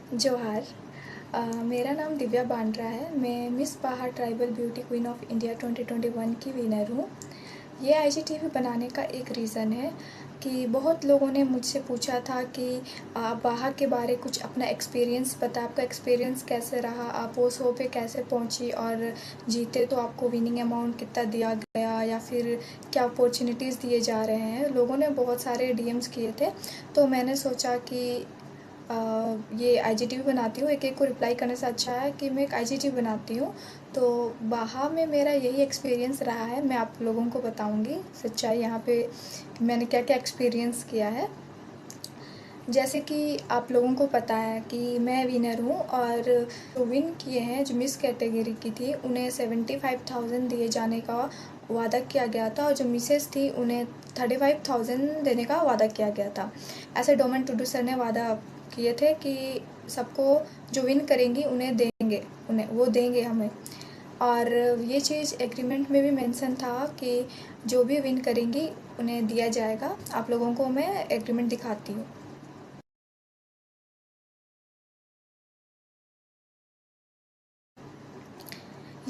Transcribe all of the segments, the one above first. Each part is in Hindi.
जोहार। मेरा नाम दिव्या बांड्रा है। मैं मिस बाहर tribal beauty queen of India 2021 की विनर हूँ। ये आईजीटीवी बनाने का एक रीज़न है कि बहुत लोगों ने मुझसे पूछा था कि आप बाहर के बारे कुछ अपना एक्सपीरियंस बता, आपका एक्सपीरियंस कैसे रहा, आप वो शो पे कैसे पहुँची और जीते तो आपको विनिंग अमाउंट कितना दिया गया या फिर क्या अपॉर्चुनिटीज़ दिए जा रहे हैं। लोगों ने बहुत सारे डीएम्स किए थे, तो मैंने सोचा कि ये आईजीटीवी बनाती हूँ, एक-एक को रिप्लाई करने से अच्छा है कि मैं एक आईजीटीवी बनाती हूँ। तो बाहा में मेरा यही एक्सपीरियंस रहा है, मैं आप लोगों को बताऊँगी सच्चाई यहाँ पे मैंने क्या-क्या एक्सपीरियंस किया है। जैसे कि आप लोगों को पता है कि मैं विनर हूँ और जो विन किए हैं, जो मिस कैटेगरी की थी, उन्हें 75,000 दिए जाने का वादा किया गया था और जो मिसेस थी उन्हें 35,000 देने का वादा किया गया था। ऐसे डोमन टुडू सर ने वादा किए थे कि सबको जो विन करेंगी उन्हें देंगे, उन्हें वो देंगे हमें। और ये चीज़ एग्रीमेंट में भी मेंशन था कि जो भी विन करेंगी उन्हें दिया जाएगा। आप लोगों को मैं एग्रीमेंट दिखाती हूँ।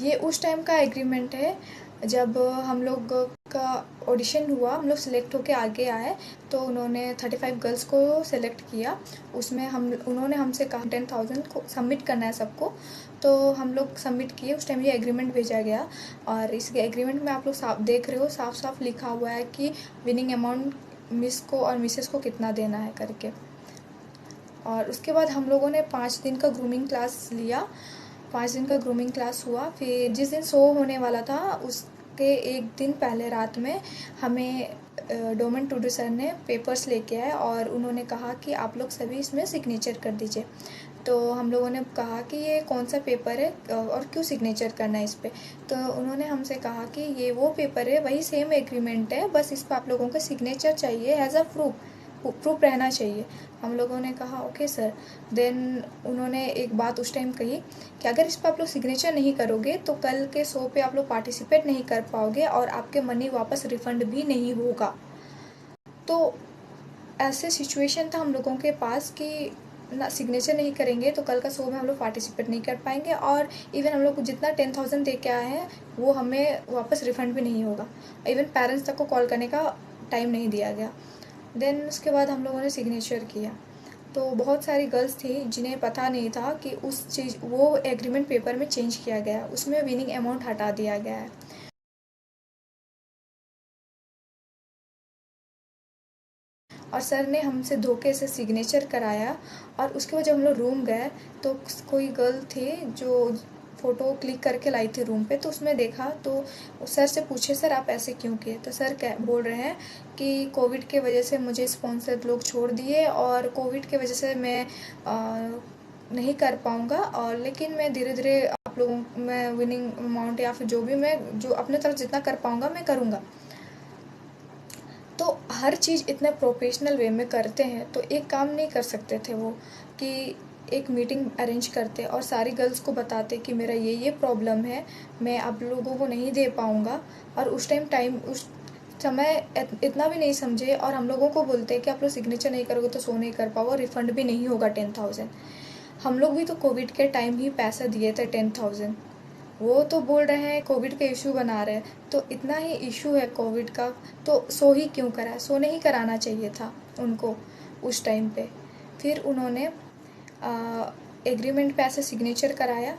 ये उस टाइम का एग्रीमेंट है जब हम लोग का ऑडिशन हुआ, हम लोग सेलेक्ट होके आगे आए तो उन्होंने 35 गर्ल्स को सेलेक्ट किया। उसमें हम उन्होंने हमसे कहा 10,000 को सबमिट करना है सबको, तो हम लोग सबमिट किए। उस टाइम ये एग्रीमेंट भेजा गया और इस एग्रीमेंट में आप लोग साफ देख रहे हो, साफ साफ लिखा हुआ है कि विनिंग अमाउंट मिस को और मिसेस को कितना देना है करके। और उसके बाद हम लोगों ने 5 दिन का ग्रूमिंग क्लास लिया। 5 दिन का ग्रूमिंग क्लास हुआ। फिर जिस दिन शो होने वाला था उसके एक दिन पहले रात में हमें डोमन टुडू सर ने पेपर्स लेके आए और उन्होंने कहा कि आप लोग सभी इसमें सिग्नेचर कर दीजिए। तो हम लोगों ने कहा कि ये कौन सा पेपर है और क्यों सिग्नेचर करना है इस पर। तो उन्होंने हमसे कहा कि ये वो पेपर है, वही सेम एग्रीमेंट है, बस इस पर आप लोगों का सिग्नेचर चाहिए एज अ प्रूफ रहना चाहिए। हम लोगों ने कहा ओके सर। देन उन्होंने एक बात उस टाइम कही कि अगर इस पर आप लोग सिग्नेचर नहीं करोगे तो कल के शो पे आप लोग पार्टिसिपेट नहीं कर पाओगे और आपके मनी वापस रिफंड भी नहीं होगा। तो ऐसे सिचुएशन था हम लोगों के पास कि ना सिग्नेचर नहीं करेंगे तो कल का शो में हम लोग पार्टिसिपेट नहीं कर पाएंगे और इवन हम लोग जितना 10,000 दे के आए हैं वो हमें वापस रिफंड भी नहीं होगा। इवन पेरेंट्स तक को कॉल करने का टाइम नहीं दिया गया। देन उसके बाद हम लोगों ने सिग्नेचर किया। तो बहुत सारी गर्ल्स थी जिन्हें पता नहीं था कि उस चीज़ वो एग्रीमेंट पेपर में चेंज किया गया, उसमें विनिंग अमाउंट हटा दिया गया है। और सर ने हमसे धोखे से सिग्नेचर कराया और उसके बाद जब हम लोग रूम गए तो कोई गर्ल थी जो फ़ोटो क्लिक करके लाई थी रूम पे, तो उसमें देखा तो सर से पूछे सर आप ऐसे क्यों किए, तो सर क्या बोल रहे हैं कि कोविड के वजह से मुझे स्पॉन्सर लोग छोड़ दिए और कोविड के वजह से मैं नहीं कर पाऊँगा और लेकिन मैं धीरे धीरे आप लोगों मैं विनिंग अमाउंट या फिर जो भी मैं जो अपने तरफ जितना कर पाऊँगा मैं करूँगा। तो हर चीज़ इतने प्रोफेशनल वे में करते हैं तो एक काम नहीं कर सकते थे वो कि एक मीटिंग अरेंज करते और सारी गर्ल्स को बताते कि मेरा ये प्रॉब्लम है, मैं आप लोगों को नहीं दे पाऊँगा। और उस उस समय इतना भी नहीं समझे और हम लोगों को बोलते कि आप लोग सिग्नेचर नहीं करोगे तो शो नहीं कर पाओगे, रिफंड भी नहीं होगा 10,000। हम लोग भी तो कोविड के टाइम ही पैसा दिए थे 10,000। वो तो बोल रहे हैं कोविड का इशू बना रहे हैं, तो इतना ही इशू है कोविड का तो शो ही क्यों करा, शो नहीं कराना चाहिए था उनको उस टाइम पे। फिर उन्होंने एग्रीमेंट पे ऐसे सिग्नेचर कराया,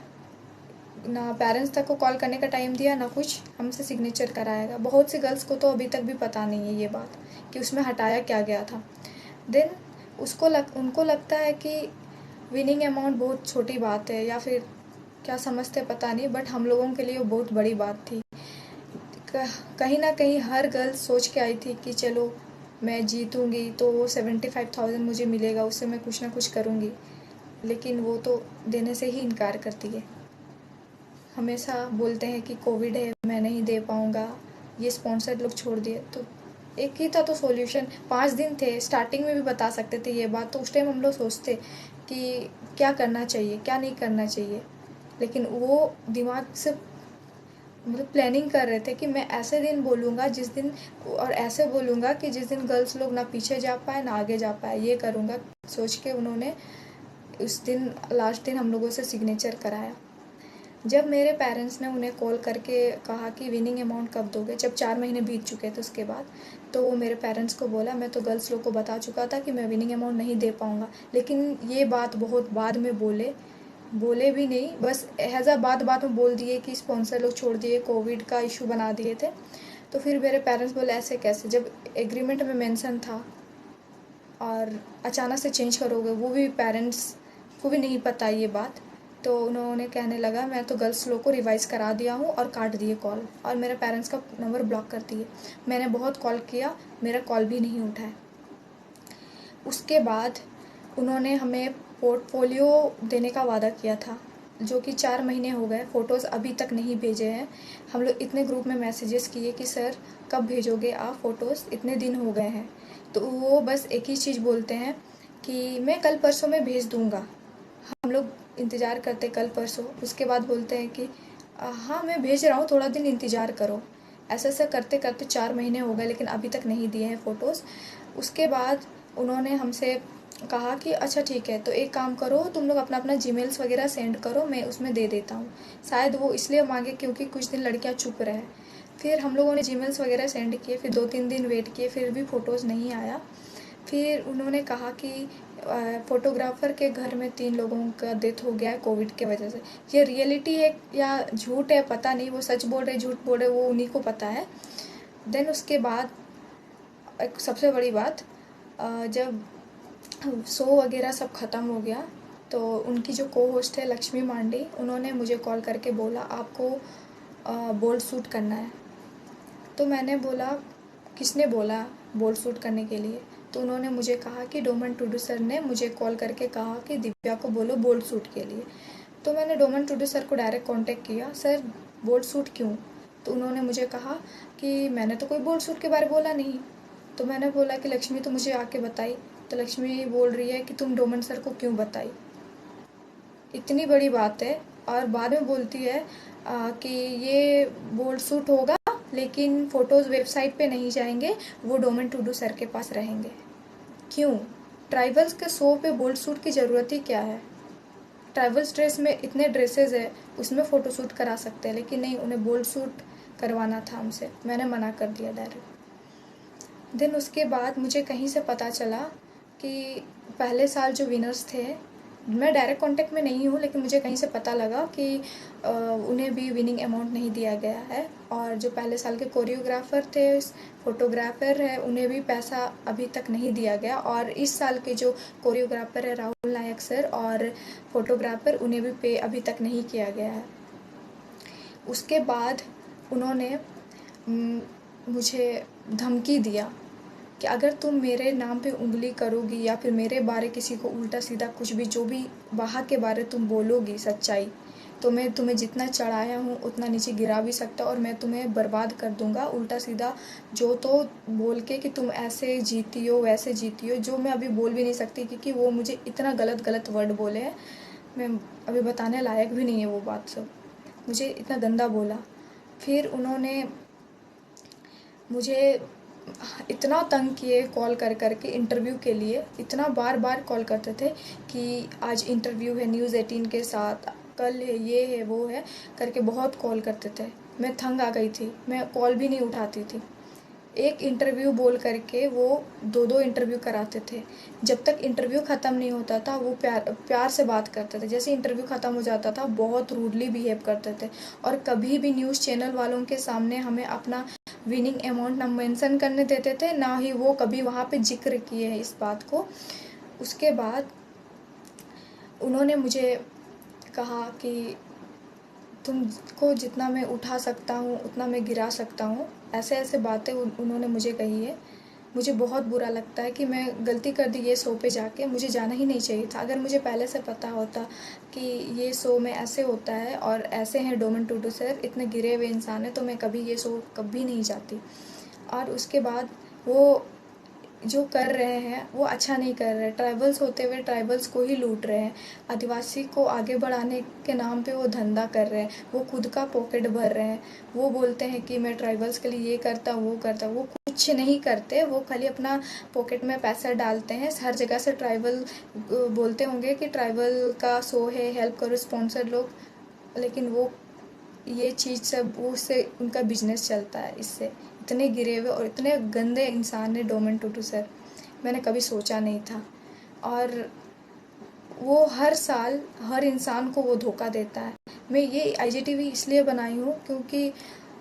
ना पेरेंट्स तक को कॉल करने का टाइम दिया ना कुछ, हमसे सिग्नेचर कराएगा। बहुत सी गर्ल्स को तो अभी तक भी पता नहीं है ये बात कि उसमें हटाया क्या गया था। देन उनको लगता है कि विनिंग अमाउंट बहुत छोटी बात है या फिर क्या समझते पता नहीं, बट हम लोगों के लिए वो बहुत बड़ी बात थी। कहीं ना कहीं हर गर्ल सोच के आई थी कि चलो मैं जीतूंगी तो वो 75,000 मुझे मिलेगा, उससे मैं कुछ ना कुछ करूंगी, लेकिन वो तो देने से ही इनकार करती है। हमेशा बोलते हैं कि कोविड है मैं नहीं दे पाऊँगा, ये स्पॉन्सर्ड लोग छोड़ दिए। तो एक ही था तो सॉल्यूशन, 5 दिन थे, स्टार्टिंग में भी बता सकते थे ये बात, तो उस टाइम हम लोग सोचते कि क्या करना चाहिए क्या नहीं करना चाहिए। लेकिन वो दिमाग से मतलब प्लानिंग कर रहे थे कि मैं ऐसे दिन बोलूँगा जिस दिन और ऐसे बोलूँगा कि जिस दिन गर्ल्स लोग ना पीछे जा पाए ना आगे जा पाए, ये करूँगा सोच के उन्होंने उस दिन लास्ट दिन हम लोगों से सिग्नेचर कराया। जब मेरे पेरेंट्स ने उन्हें कॉल करके कहा कि विनिंग अमाउंट कब दोगे, जब 4 महीने बीत चुके थे उसके बाद, तो वो मेरे पेरेंट्स को बोला, मैं तो गर्ल्स लोग को बता चुका था कि मैं विनिंग अमाउंट नहीं दे पाऊँगा। लेकिन ये बात बहुत बाद में बोले भी नहीं, बस ऐज़ बात में बोल दिए कि स्पॉन्सर लोग छोड़ दिए, कोविड का इशू बना दिए थे। तो फिर मेरे पेरेंट्स बोले ऐसे कैसे, जब एग्रीमेंट में मेंशन था और अचानक से चेंज करोगे, वो भी पेरेंट्स को भी नहीं पता ये बात। तो उन्होंने कहने लगा मैं तो गर्ल्स लोग को रिवाइज़ करा दिया हूँ, और काट दिए कॉल, और मेरे पेरेंट्स का नंबर ब्लॉक कर दिए। मैंने बहुत कॉल किया, मेरा कॉल भी नहीं उठाया। उसके बाद उन्होंने हमें पोर्टफोलियो देने का वादा किया था, जो कि 4 महीने हो गए, फ़ोटोज़ अभी तक नहीं भेजे हैं। हम लोग इतने ग्रुप में मैसेजेस किए कि सर कब भेजोगे आप फ़ोटोज़, इतने दिन हो गए हैं। तो वो बस एक ही चीज़ बोलते हैं कि मैं कल परसों में भेज दूँगा। हम लोग इंतज़ार करते कल परसों, उसके बाद बोलते हैं कि हाँ मैं भेज रहा हूँ, थोड़ा दिन इंतज़ार करो। ऐसा करते करते 4 महीने हो गए, लेकिन अभी तक नहीं दिए हैं फ़ोटोज़। उसके बाद उन्होंने हमसे कहा कि अच्छा ठीक है, तो एक काम करो, तुम लोग अपना अपना जीमेल्स वगैरह सेंड करो, मैं उसमें दे देता हूँ। शायद वो इसलिए मांगे क्योंकि कुछ दिन लड़कियाँ चुप रहे। फिर हम लोगों ने जीमेल्स वगैरह सेंड किए, फिर 2-3 दिन वेट किए, फिर भी फ़ोटोज़ नहीं आया। फिर उन्होंने कहा कि फ़ोटोग्राफ़र के घर में 3 लोगों का डेथ हो गया है कोविड के वजह से। ये रियलिटी है या झूठ है पता नहीं, वो सच बोल रहे झूठ बोल रहे वो उन्हीं को पता है। देन उसके बाद एक सबसे बड़ी बात, जब शो वगैरह सब ख़त्म हो गया, तो उनकी जो को होस्ट है लक्ष्मी मांडी, उन्होंने मुझे कॉल करके बोला आपको बोल्ड शूट करना है। तो मैंने बोला किसने बोला बोल्ड शूट करने के लिए? तो उन्होंने मुझे कहा कि डोमन टुडू सर ने मुझे कॉल करके कहा कि दिव्या को बोलो बोल्ड शूट के लिए। तो मैंने डोमन टुडू सर को डायरेक्ट कांटेक्ट किया, सर बोल्ड शूट क्यों? तो उन्होंने मुझे कहा कि मैंने तो कोई बोल्ड शूट के बारे में बोला नहीं। तो मैंने बोला कि लक्ष्मी तो मुझे आके बताई। तो लक्ष्मी बोल रही है कि तुम डोमन सर को क्यों बताई? इतनी बड़ी बात है, और बाद में बोलती है कि ये बोल्ड शूट होगा, लेकिन फ़ोटोज़ वेबसाइट पे नहीं जाएंगे, वो डोमन टुडू सर के पास रहेंगे। क्यों? ट्राइबल्स के शो पे बोल्ड शूट की ज़रूरत ही क्या है? ट्राइबल्स ड्रेस में इतने ड्रेसेस है, उसमें फ़ोटो शूट करा सकते हैं, लेकिन नहीं, उन्हें बोल्ड शूट करवाना था हमसे। मैंने मना कर दिया डायरेक्ट। देन उसके बाद मुझे कहीं से पता चला कि पहले साल जो विनर्स थे, मैं डायरेक्ट कांटेक्ट में नहीं हूँ, लेकिन मुझे कहीं से पता लगा कि उन्हें भी विनिंग अमाउंट नहीं दिया गया है, और जो पहले साल के कोरियोग्राफर थे, फोटोग्राफर है, उन्हें भी पैसा अभी तक नहीं दिया गया, और इस साल के जो कोरियोग्राफर है राहुल नायक सर, और फोटोग्राफर, उन्हें भी पे अभी तक नहीं किया गया है। उसके बाद उन्होंने मुझे धमकी दिया कि अगर तुम मेरे नाम पे उंगली करोगी या फिर मेरे बारे किसी को उल्टा सीधा कुछ भी, जो भी वहाँ के बारे तुम बोलोगी सच्चाई, तो मैं तुम्हें जितना चढ़ाया हूँ उतना नीचे गिरा भी सकता, और मैं तुम्हें बर्बाद कर दूँगा उल्टा सीधा जो तो बोल के कि तुम ऐसे जीती हो वैसे जीती हो, जो मैं अभी बोल भी नहीं सकती, क्योंकि वो मुझे इतना गलत वर्ड बोले हैं, मैं अभी बताने लायक भी नहीं है वो बात सब। मुझे इतना गंदा बोला। फिर उन्होंने मुझे इतना तंग किए कॉल कर के इंटरव्यू के लिए, इतना बार कॉल करते थे कि आज इंटरव्यू है न्यूज़ 18 के साथ, कल है, ये है वो है करके बहुत कॉल करते थे। मैं तंग आ गई थी, मैं कॉल भी नहीं उठाती थी। एक इंटरव्यू बोल करके वो 2-2 इंटरव्यू कराते थे। जब तक इंटरव्यू ख़त्म नहीं होता था वो प्यार से बात करते थे। जैसे इंटरव्यू ख़त्म हो जाता था बहुत रूडली बिहेव करते थे, और कभी भी न्यूज़ चैनल वालों के सामने हमें अपना विनिंग अमाउंट ना मेंशन करने देते थे, ना ही वो कभी वहाँ पे जिक्र किए हैं इस बात को। उसके बाद उन्होंने मुझे कहा कि तुमको जितना मैं उठा सकता हूँ उतना मैं गिरा सकता हूँ, ऐसे ऐसे बातें उन्होंने मुझे कही है। मुझे बहुत बुरा लगता है कि मैं गलती कर दी ये शो पे जाके, मुझे जाना ही नहीं चाहिए था। अगर मुझे पहले से पता होता कि ये शो में ऐसे होता है और ऐसे हैं डोमन टुडू सर, इतने गिरे हुए इंसान हैं, तो मैं कभी ये शो कभी नहीं जाती। और उसके बाद वो जो कर रहे हैं वो अच्छा नहीं कर रहे। ट्राइबल्स होते हुए ट्राइबल्स को ही लूट रहे हैं। आदिवासी को आगे बढ़ाने के नाम पे वो धंधा कर रहे हैं, वो खुद का पॉकेट भर रहे हैं। वो बोलते हैं कि मैं ट्राइबल्स के लिए ये करता हूँ वो करता हूँ, वो कुछ कुछ नहीं करते, वो खाली अपना पॉकेट में पैसा डालते हैं। हर जगह से ट्राइबल बोलते होंगे कि ट्राइबल का शो है, हेल्प करो, स्पॉन्सर लोग, लेकिन वो ये चीज़ सब वो उससे उनका बिजनेस चलता है। इससे इतने गिरे हुए और इतने गंदे इंसान है डोमेन टूटू सर, मैंने कभी सोचा नहीं था। और वो हर साल हर इंसान को वो धोखा देता है। मैं ये आईजीटीवी इसलिए बनाई हूँ क्योंकि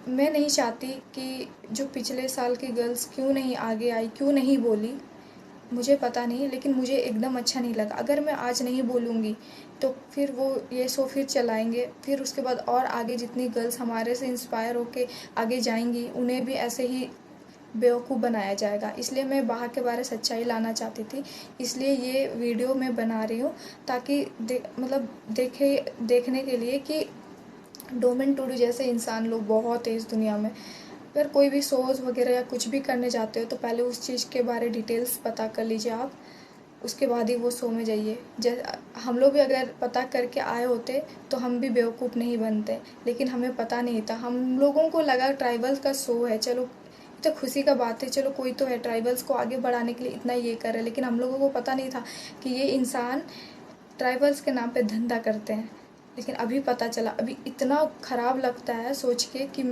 मैं नहीं चाहती कि जो पिछले साल की गर्ल्स क्यों नहीं आगे आई, क्यों नहीं बोली, मुझे पता नहीं, लेकिन मुझे एकदम अच्छा नहीं लगा। अगर मैं आज नहीं बोलूँगी तो फिर वो ये शो फिर चलाएंगे, फिर उसके बाद और आगे जितनी गर्ल्स हमारे से इंस्पायर होके आगे जाएंगी उन्हें भी ऐसे ही बेवकूफ़ बनाया जाएगा। इसलिए मैं बाहा के बारे सच्चाई लाना चाहती थी, इसलिए ये वीडियो मैं बना रही हूँ ताकि मतलब देखने के लिए कि डोमेन टूडू जैसे इंसान लोग बहुत है इस दुनिया में। अगर कोई भी शोज़ वगैरह या कुछ भी करने जाते हो तो पहले उस चीज़ के बारे डिटेल्स पता कर लीजिए आप, उसके बाद ही वो शो में जाइए। जैसे हम लोग भी अगर पता करके आए होते तो हम भी बेवकूफ़ नहीं बनते, लेकिन हमें पता नहीं था। हम लोगों को लगा ट्राइबल्स का शो है, चलो तो खुशी का बात है, चलो कोई तो है ट्राइबल्स को आगे बढ़ाने के लिए इतना ये कर रहा है, लेकिन हम लोगों को पता नहीं था कि ये इंसान ट्राइबल्स के नाम पे धंधा करते हैं। लेकिन अभी पता चला। अभी इतना ख़राब लगता है सोच के कि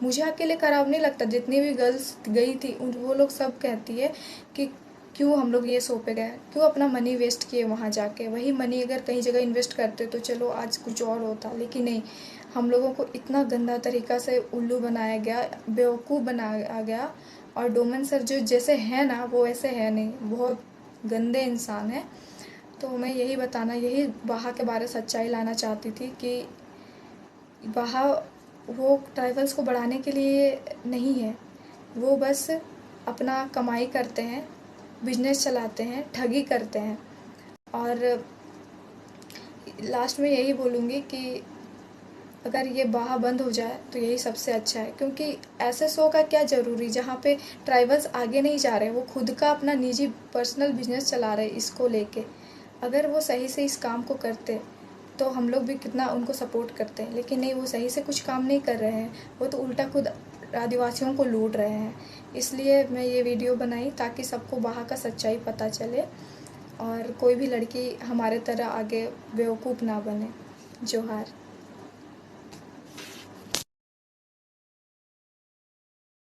मुझे अकेले ख़राब नहीं लगता, जितनी भी गर्ल्स गई थी उन वो लोग सब कहती है कि क्यों हम लोग ये शो पे गए, क्यों अपना मनी वेस्ट किए वहाँ जाके। वही मनी अगर कहीं जगह इन्वेस्ट करते तो चलो आज कुछ और होता, लेकिन नहीं, हम लोगों को इतना गंदा तरीक़ा से उल्लू बनाया गया, बेवकूफ़ बनाया गया। और डोमेन सर जो जैसे हैं ना वो ऐसे है नहीं, बहुत गंदे इंसान हैं। तो मैं यही बताना, यही बाहा के बारे सच्चाई लाना चाहती थी कि बाहा वो ट्राइबल्स को बढ़ाने के लिए नहीं है, वो बस अपना कमाई करते हैं, बिजनेस चलाते हैं, ठगी करते हैं। और लास्ट में यही बोलूँगी कि अगर ये बाहा बंद हो जाए तो यही सबसे अच्छा है, क्योंकि ऐसे शो का क्या ज़रूरी जहाँ पे ट्राइबल्स आगे नहीं जा रहे, वो खुद का अपना निजी पर्सनल बिजनेस चला रहे इसको लेके। अगर वो सही से इस काम को करते तो हम लोग भी कितना उनको सपोर्ट करते हैं, लेकिन नहीं, वो सही से कुछ काम नहीं कर रहे हैं, वो तो उल्टा खुद आदिवासियों को लूट रहे हैं। इसलिए मैं ये वीडियो बनाई ताकि सबको बाहा का सच्चाई पता चले और कोई भी लड़की हमारे तरह आगे बेवकूफ़ ना बने। जोहार।